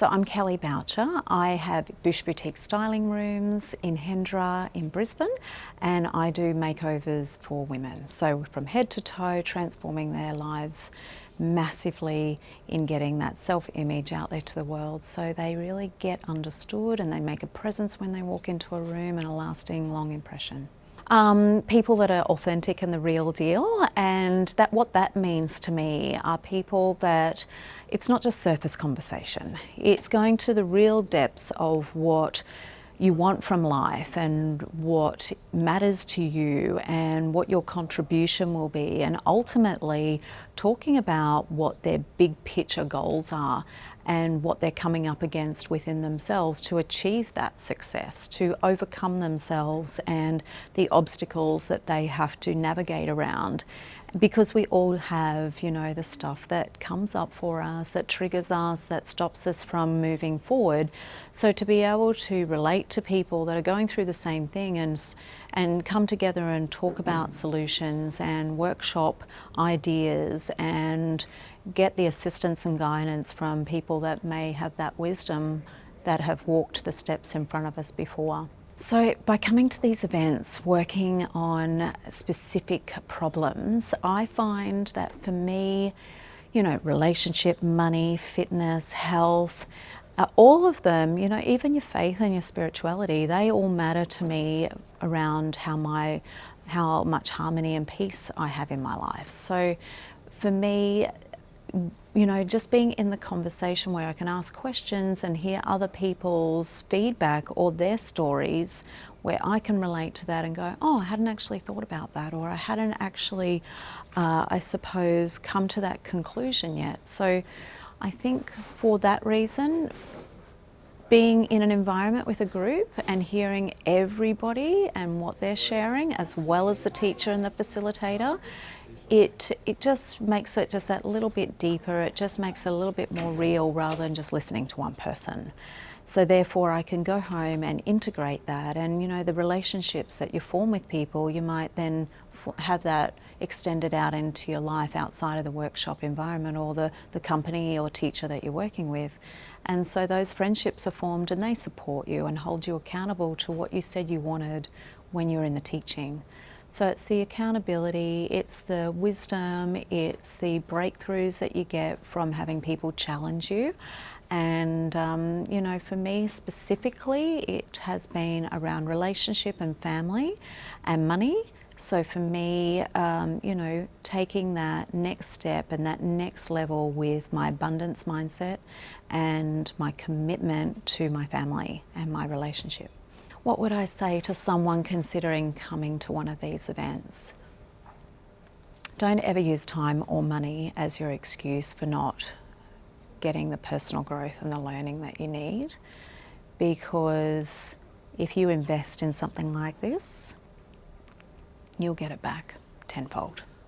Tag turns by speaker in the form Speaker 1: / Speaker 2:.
Speaker 1: So I'm Kelli Boucher. I have Bouche boutique styling rooms in Hendra in Brisbane, and I do makeovers for women. So from head to toe, transforming their lives massively in getting that self-image out there to the world, so they really get understood and they make a presence when they walk into a room and a lasting, long impression. People that are authentic and the real deal, and what that means to me are people that it's not just surface conversation. It's going to the real depths of what you want from life and what matters to you and what your contribution will be, and ultimately talking about what their big picture goals are and what they're coming up against within themselves to achieve that success, to overcome themselves and the obstacles that they have to navigate around. Because we all have, you know, the stuff that comes up for us, that triggers us, that stops us from moving forward. So to be able to relate to people that are going through the same thing and come together and talk about solutions and workshop ideas and get the assistance and guidance from people that may have that wisdom, that have walked the steps in front of us before. So by coming to these events, working on specific problems, I find that for me, you know, relationship, money, fitness, health, all of them, you know, even your faith and your spirituality, they all matter to me around how much harmony and peace I have in my life. So for me, you know, just being in the conversation where I can ask questions and hear other people's feedback or their stories, where I can relate to that and go, oh, I hadn't actually thought about that, or I hadn't actually, I suppose, come to that conclusion yet. So I think for that reason, being in an environment with a group and hearing everybody and what they're sharing, as well as the teacher and the facilitator, it just makes it just that little bit deeper. It just makes it a little bit more real rather than just listening to one person. So therefore I can go home and integrate that, and you know, the relationships that you form with people, you might then have that extended out into your life outside of the workshop environment or the company or teacher that you're working with. And so those friendships are formed and they support you and hold you accountable to what you said you wanted when you were in the teaching. So it's the accountability, it's the wisdom, it's the breakthroughs that you get from having people challenge you. And, you know, for me specifically, it has been around relationship and family and money. So for me, you know, taking that next step and that next level with my abundance mindset and my commitment to my family and my relationship. What would I say to someone considering coming to one of these events? Don't ever use time or money as your excuse for not getting the personal growth and the learning that you need, because if you invest in something like this, you'll get it back tenfold.